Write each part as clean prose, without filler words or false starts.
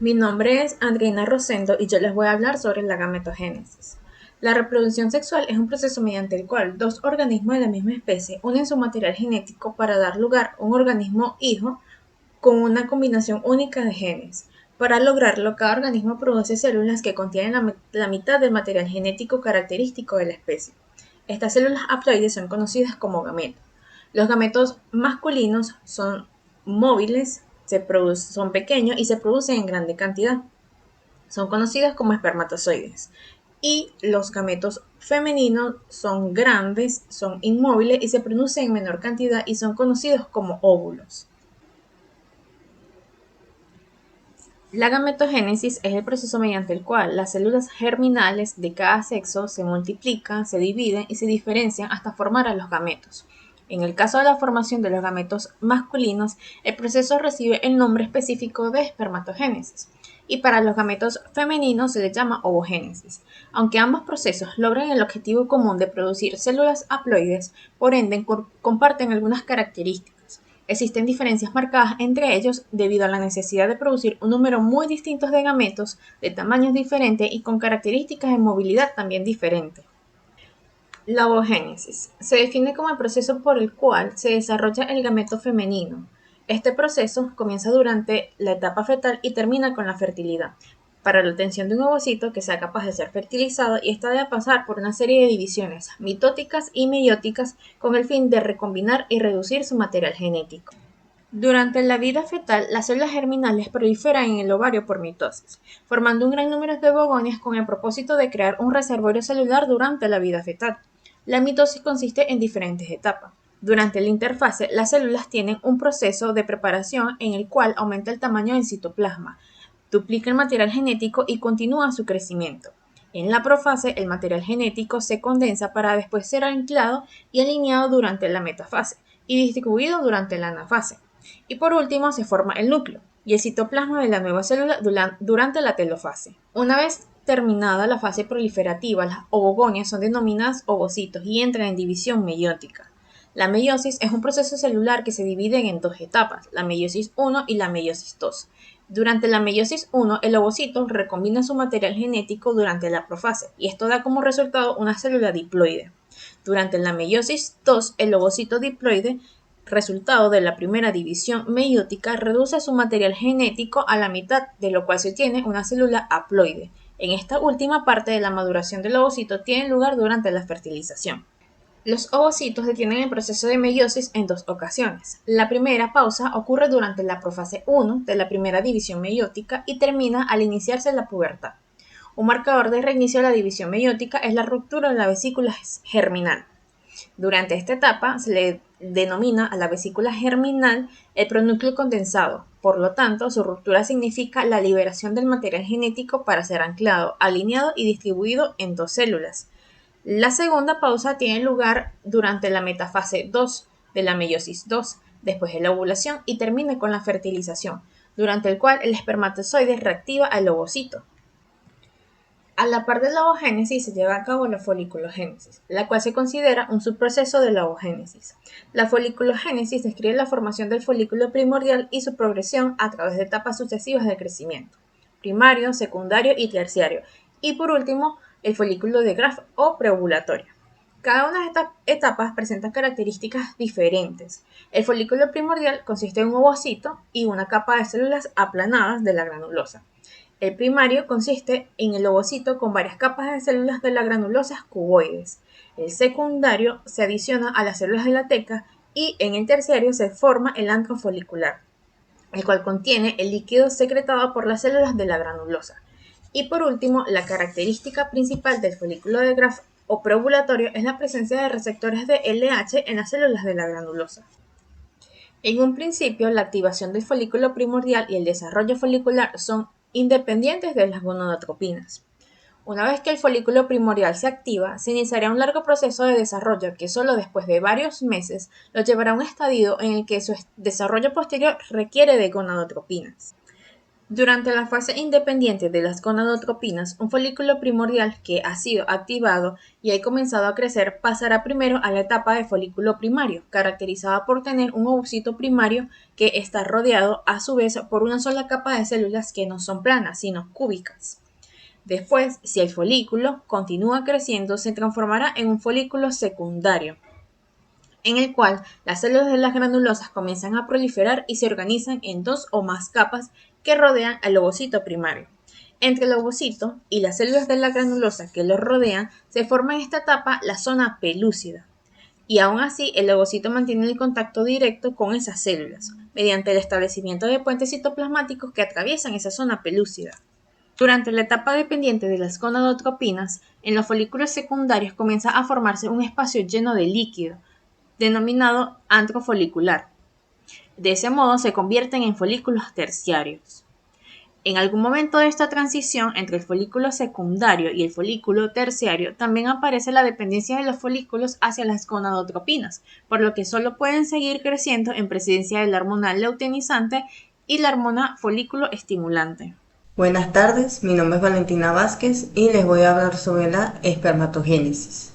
Mi nombre es Andreina Rosendo y yo les voy a hablar sobre la gametogénesis. La reproducción sexual es un proceso mediante el cual dos organismos de la misma especie unen su material genético para dar lugar a un organismo hijo con una combinación única de genes. Para lograrlo, cada organismo produce células que contienen la mitad del material genético característico de la especie. Estas células haploides son conocidas como gametos. Los gametos masculinos son móviles, son pequeños y se producen en grande cantidad. Son conocidos como espermatozoides. Y los gametos femeninos son grandes, son inmóviles y se producen en menor cantidad y son conocidos como óvulos. La gametogénesis es el proceso mediante el cual las células germinales de cada sexo se multiplican, se dividen y se diferencian hasta formar a los gametos. En el caso de la formación de los gametos masculinos, el proceso recibe el nombre específico de espermatogénesis, y para los gametos femeninos se les llama ovogénesis. Aunque ambos procesos logran el objetivo común de producir células haploides, por ende comparten algunas características. Existen diferencias marcadas entre ellos debido a la necesidad de producir un número muy distinto de gametos de tamaños diferentes y con características de movilidad también diferentes. La ovogénesis se define como el proceso por el cual se desarrolla el gameto femenino. Este proceso comienza durante la etapa fetal y termina con la fertilidad, para la obtención de un ovocito que sea capaz de ser fertilizado, y esta debe pasar por una serie de divisiones mitóticas y meióticas con el fin de recombinar y reducir su material genético. Durante la vida fetal, las células germinales proliferan en el ovario por mitosis, formando un gran número de ovogonias con el propósito de crear un reservorio celular durante la vida fetal. La mitosis consiste en diferentes etapas. Durante la interfase, las células tienen un proceso de preparación en el cual aumenta el tamaño del citoplasma, duplica el material genético y continúa su crecimiento. En la profase, el material genético se condensa para después ser anclado y alineado durante la metafase y distribuido durante la anafase. Y por último, se forma el núcleo y el citoplasma de la nueva célula durante la telofase. Una vez terminada la fase proliferativa, las ovogonias son denominadas ovocitos y entran en división meiótica. La meiosis es un proceso celular que se divide en dos etapas, la meiosis I y la meiosis II. Durante la meiosis I, el ovocito recombina su material genético durante la profase, y esto da como resultado una célula diploide. Durante la meiosis II, el ovocito diploide, resultado de la primera división meiótica, reduce su material genético a la mitad, de lo cual se obtiene una célula haploide. En esta última parte de la maduración del ovocito tiene lugar durante la fertilización. Los ovocitos detienen el proceso de meiosis en dos ocasiones. La primera pausa ocurre durante la profase 1 de la primera división meiótica y termina al iniciarse la pubertad. Un marcador de reinicio de la división meiótica es la ruptura de la vesícula germinal. Durante esta etapa se le denomina a la vesícula germinal el pronúcleo condensado. Por lo tanto, su ruptura significa la liberación del material genético para ser anclado, alineado y distribuido en dos células. La segunda pausa tiene lugar durante la metafase 2 de la meiosis II, después de la ovulación, y termina con la fertilización, durante el cual el espermatozoide reactiva al ovocito. A la par de la ovogénesis se lleva a cabo la foliculogénesis, la cual se considera un subproceso de la ovogénesis. La foliculogénesis describe la formación del folículo primordial y su progresión a través de etapas sucesivas de crecimiento, primario, secundario y terciario, y por último, el folículo de Graf o preovulatorio. Cada una de estas etapas presenta características diferentes. El folículo primordial consiste en un ovocito y una capa de células aplanadas de la granulosa. El primario consiste en el ovocito con varias capas de células de la granulosa cuboides. El secundario se adiciona a las células de la teca y en el terciario se forma el antro folicular, el cual contiene el líquido secretado por las células de la granulosa. Y por último, la característica principal del folículo de Graf o preovulatorio es la presencia de receptores de LH en las células de la granulosa. En un principio, la activación del folículo primordial y el desarrollo folicular son independientes de las gonadotropinas. Una vez que el folículo primordial se activa, se iniciará un largo proceso de desarrollo que solo después de varios meses lo llevará a un estadio en el que su desarrollo posterior requiere de gonadotropinas. Durante la fase independiente de las gonadotropinas, un folículo primordial que ha sido activado y ha comenzado a crecer pasará primero a la etapa de folículo primario, caracterizada por tener un ovocito primario que está rodeado a su vez por una sola capa de células que no son planas, sino cúbicas. Después, si el folículo continúa creciendo, se transformará en un folículo secundario, en el cual las células de las granulosas comienzan a proliferar y se organizan en dos o más capas que rodean al ovocito primario. Entre el ovocito y las células de la granulosa que lo rodean, se forma en esta etapa la zona pelúcida. Y aún así, el ovocito mantiene el contacto directo con esas células, mediante el establecimiento de puentes citoplasmáticos que atraviesan esa zona pelúcida. Durante la etapa dependiente de las gonadotropinas, en los folículos secundarios comienza a formarse un espacio lleno de líquido, denominado antro folicular. De ese modo se convierten en folículos terciarios. En algún momento de esta transición entre el folículo secundario y el folículo terciario también aparece la dependencia de los folículos hacia las gonadotropinas, por lo que solo pueden seguir creciendo en presencia de la hormona luteinizante y la hormona folículo estimulante. Buenas tardes, mi nombre es Valentina Vázquez y les voy a hablar sobre la espermatogénesis.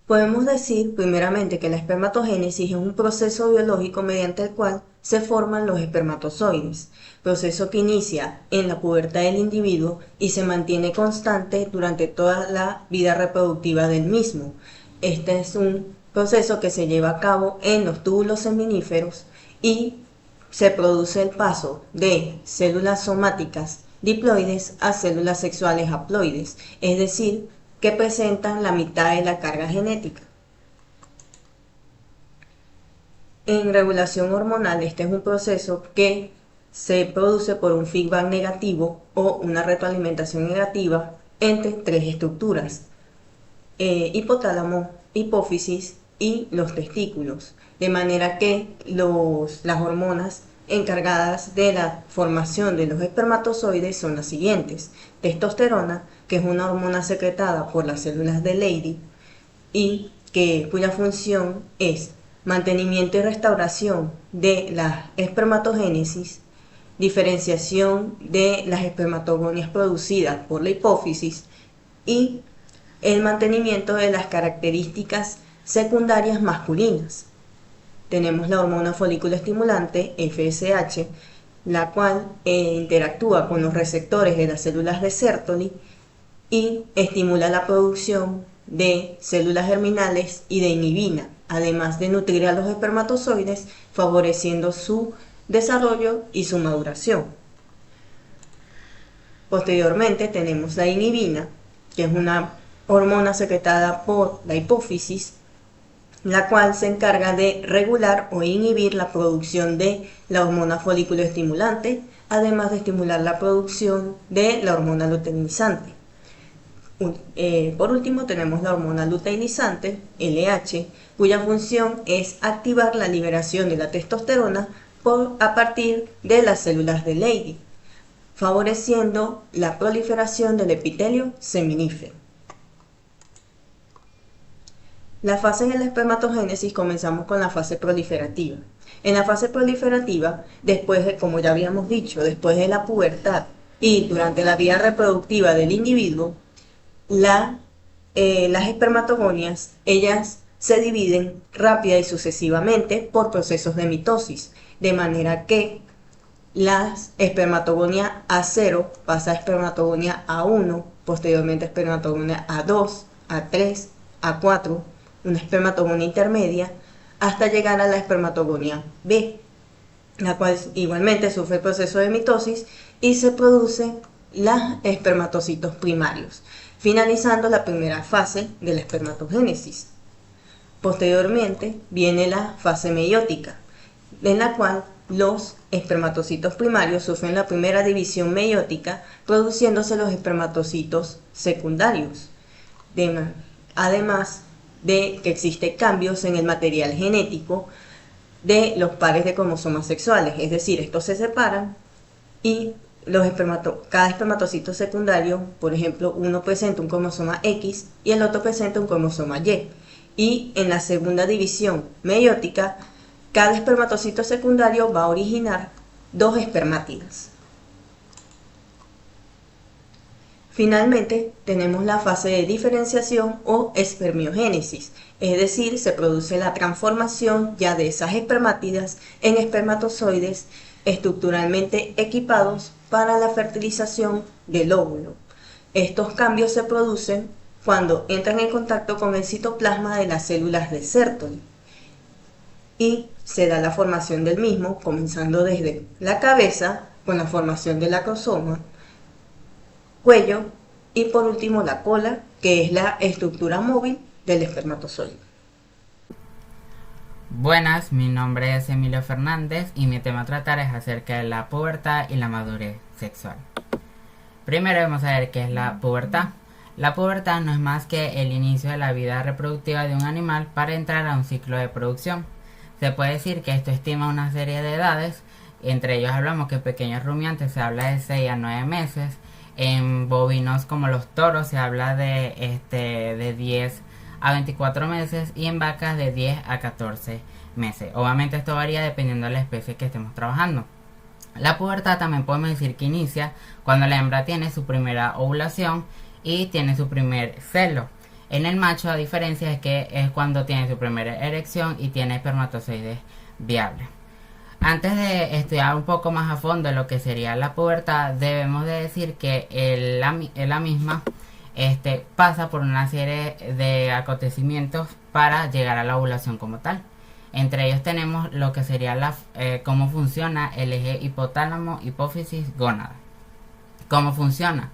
Podemos decir primeramente que la espermatogénesis es un proceso biológico mediante el cual se forman los espermatozoides, proceso que inicia en la pubertad del individuo y se mantiene constante durante toda la vida reproductiva del mismo. Este es un proceso que se lleva a cabo en los túbulos seminíferos y se produce el paso de células somáticas diploides a células sexuales haploides, es decir, que presentan la mitad de la carga genética. En regulación hormonal, este es un proceso que se produce por un feedback negativo o una retroalimentación negativa entre tres estructuras: hipotálamo, hipófisis y los testículos, de manera que las hormonas encargadas de la formación de los espermatozoides son las siguientes: testosterona, que es una hormona secretada por las células de Leydig y cuya función es mantenimiento y restauración de la espermatogénesis, diferenciación de las espermatogonias producidas por la hipófisis y el mantenimiento de las características secundarias masculinas. Tenemos la hormona folículo estimulante, FSH, la cual interactúa con los receptores de las células de Sertoli y estimula la producción de células germinales y de inhibina, además de nutrir a los espermatozoides, favoreciendo su desarrollo y su maduración. Posteriormente tenemos la inhibina, que es una hormona secretada por la hipófisis, la cual se encarga de regular o inhibir la producción de la hormona folículo estimulante, además de estimular la producción de la hormona luteinizante. Por último tenemos la hormona luteinizante, LH, cuya función es activar la liberación de la testosterona a partir de las células de Leydig, favoreciendo la proliferación del epitelio seminífero. La fase de la espermatogénesis comenzamos con la fase proliferativa. En la fase proliferativa, como ya habíamos dicho, después de la pubertad y durante la vida reproductiva del individuo, las espermatogonias, ellas se dividen rápida y sucesivamente por procesos de mitosis, de manera que la espermatogonia A0 pasa a espermatogonia A1, posteriormente a espermatogonia A2, A3, A4, una espermatogonia intermedia, hasta llegar a la espermatogonia B, la cual igualmente sufre el proceso de mitosis y se producen los espermatocitos primarios, finalizando la primera fase de la espermatogénesis. Posteriormente viene la fase meiótica, en la cual los espermatocitos primarios sufren la primera división meiótica, produciéndose los espermatocitos secundarios. Además de que existen cambios en el material genético de los pares de cromosomas sexuales, es decir, estos se separan y cada espermatocito secundario, por ejemplo, uno presenta un cromosoma X y el otro presenta un cromosoma Y. Y en la segunda división meiótica, cada espermatocito secundario va a originar 2 espermátidas. Finalmente, tenemos la fase de diferenciación o espermiogénesis, es decir, se produce la transformación ya de esas espermátidas en espermatozoides estructuralmente equipados para la fertilización del óvulo. Estos cambios se producen cuando entran en contacto con el citoplasma de las células de Sertoli y se da la formación del mismo, comenzando desde la cabeza con la formación del acrosoma, cuello y por último la cola, que es la estructura móvil del espermatozoide. Buenas, mi nombre es Emilio Fernández y mi tema a tratar es acerca de la pubertad y la madurez sexual. Primero vamos a ver qué es la pubertad. La pubertad no es más que el inicio de la vida reproductiva de un animal para entrar a un ciclo de producción. Se puede decir que esto estima una serie de edades, entre ellos hablamos que en pequeños rumiantes se habla de 6 a 9 meses, en bovinos como los toros se habla de 10 a 24 meses y en vacas de 10 a 14 meses. Obviamente esto varía dependiendo de la especie que estemos trabajando. La pubertad también podemos decir que inicia cuando la hembra tiene su primera ovulación y tiene su primer celo. En el macho, a diferencia, es que es cuando tiene su primera erección y tiene espermatozoides viables. Antes de estudiar un poco más a fondo lo que sería la pubertad, debemos de decir que la misma pasa por una serie de acontecimientos para llegar a la ovulación como tal. Entre ellos tenemos lo que sería cómo funciona el eje hipotálamo, hipófisis, gónada. ¿Cómo funciona?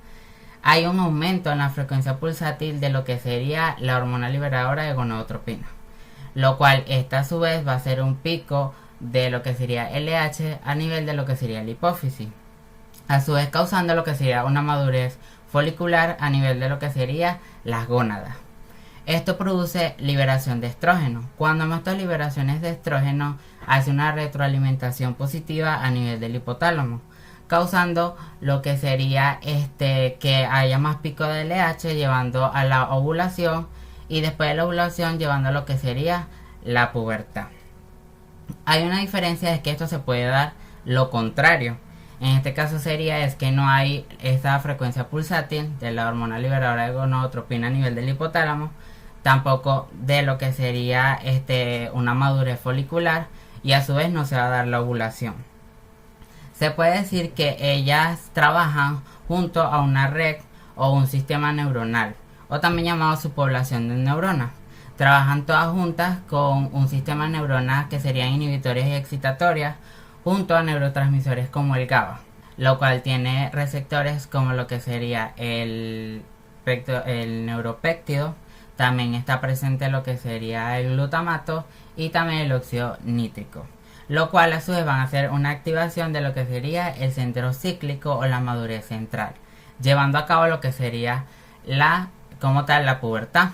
Hay un aumento en la frecuencia pulsátil de lo que sería la hormona liberadora de gonadotropina, lo cual esta a su vez va a ser un pico de lo que sería LH a nivel de lo que sería la hipófisis, a su vez causando lo que sería una madurez folicular a nivel de lo que sería las gónadas. Esto produce liberación de estrógeno. Cuando estas liberaciones de estrógeno hace una retroalimentación positiva a nivel del hipotálamo, causando lo que sería que haya más pico de LH llevando a la ovulación y después de la ovulación llevando a lo que sería la pubertad. Hay una diferencia, es que esto se puede dar lo contrario. En este caso es que no hay esta frecuencia pulsátil de la hormona liberadora de gonadotropina a nivel del hipotálamo, tampoco de lo que sería una madurez folicular y a su vez no se va a dar la ovulación. Se puede decir que ellas trabajan junto a una red o un sistema neuronal, o también llamado subpoblación de neuronas. Trabajan todas juntas con un sistema de neuronas que serían inhibitores y excitatorias junto a neurotransmisores como el GABA, lo cual tiene receptores como lo que sería el neuropéptido. También está presente lo que sería el glutamato y también el óxido nítrico, lo cual a su vez van a hacer una activación de lo que sería el centro cíclico o la madurez central, llevando a cabo lo que sería la pubertad.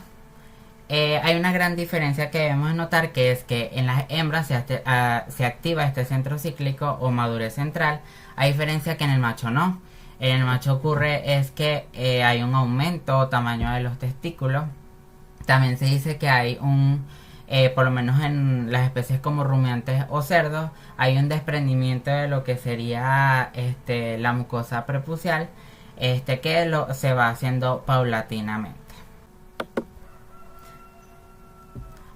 Hay una gran diferencia que debemos notar, que es que en las hembras se activa este centro cíclico o madurez central, a diferencia que en el macho no. En el macho ocurre es que hay un aumento o tamaño de los testículos. También se dice que hay por lo menos en las especies como rumiantes o cerdos, hay un desprendimiento de lo que sería la mucosa prepucial, que se va haciendo paulatinamente.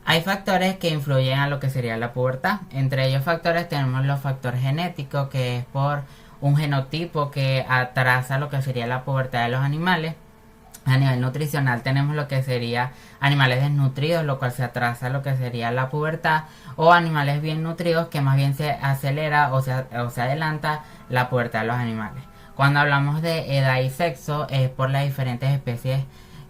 Hay factores que influyen a lo que sería la pubertad. Entre ellos factores tenemos los factores genéticos, que es por un genotipo que atrasa lo que sería la pubertad de los animales. A nivel nutricional tenemos lo que sería animales desnutridos, lo cual se atrasa lo que sería la pubertad, o animales bien nutridos, que más bien se acelera o se adelanta la pubertad de los animales. Cuando hablamos de edad y sexo es por las diferentes especies,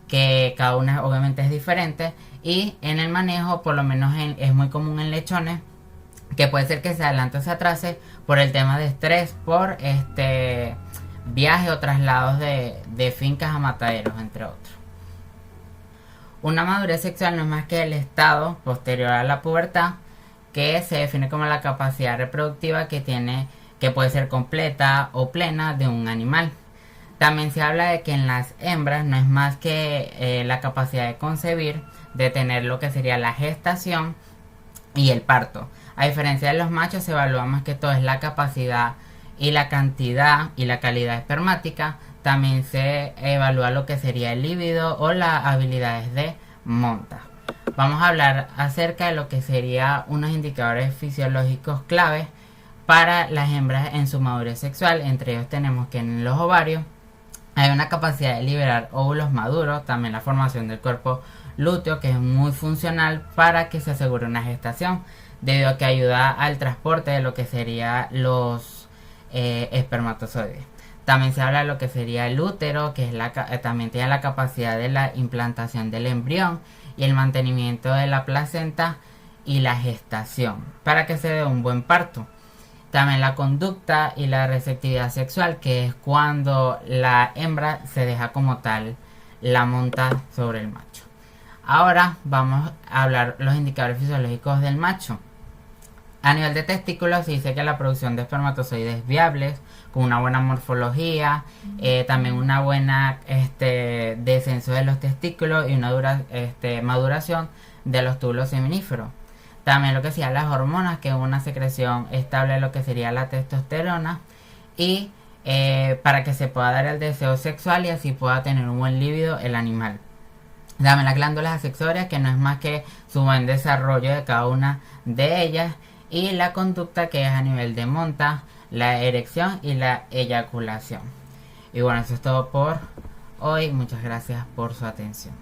que cada una obviamente es diferente, y en el manejo por lo menos es muy común en lechones, que puede ser que se adelante o se atrase por el tema de estrés, por viaje o traslados de fincas a mataderos, entre otros. Una madurez sexual no es más que el estado posterior a la pubertad, que se define como la capacidad reproductiva que puede ser completa o plena de un animal. También se habla de que en las hembras no es más que la capacidad de concebir, de tener lo que sería la gestación y el parto. A diferencia de los machos, se evalúa más que todo es la capacidad y la cantidad y la calidad espermática. También se evalúa lo que sería el líbido o las habilidades de monta. Vamos a hablar acerca de lo que sería unos indicadores fisiológicos claves para las hembras en su madurez sexual. Entre ellos tenemos que en los ovarios hay una capacidad de liberar óvulos maduros, también la formación del cuerpo lúteo, que es muy funcional para que se asegure una gestación, debido a que ayuda al transporte de lo que serían los espermatozoides. También se habla de lo que sería el útero, que es también tiene la capacidad de la implantación del embrión y el mantenimiento de la placenta y la gestación, para que se dé un buen parto. También la conducta y la receptividad sexual, que es cuando la hembra se deja como tal la monta sobre el macho. Ahora vamos a hablar los indicadores fisiológicos del macho. A nivel de testículos se dice que la producción de espermatozoides viables, con una buena morfología, también una buena descenso de los testículos y una maduración de los túbulos seminíferos. También lo que serían las hormonas, que es una secreción estable de lo que sería la testosterona, y para que se pueda dar el deseo sexual y así pueda tener un buen líbido el animal. También las glándulas accesorias, que no es más que su buen desarrollo de cada una de ellas, y la conducta, que es a nivel de monta, la erección y la eyaculación. Y bueno, eso es todo por hoy. Muchas gracias por su atención.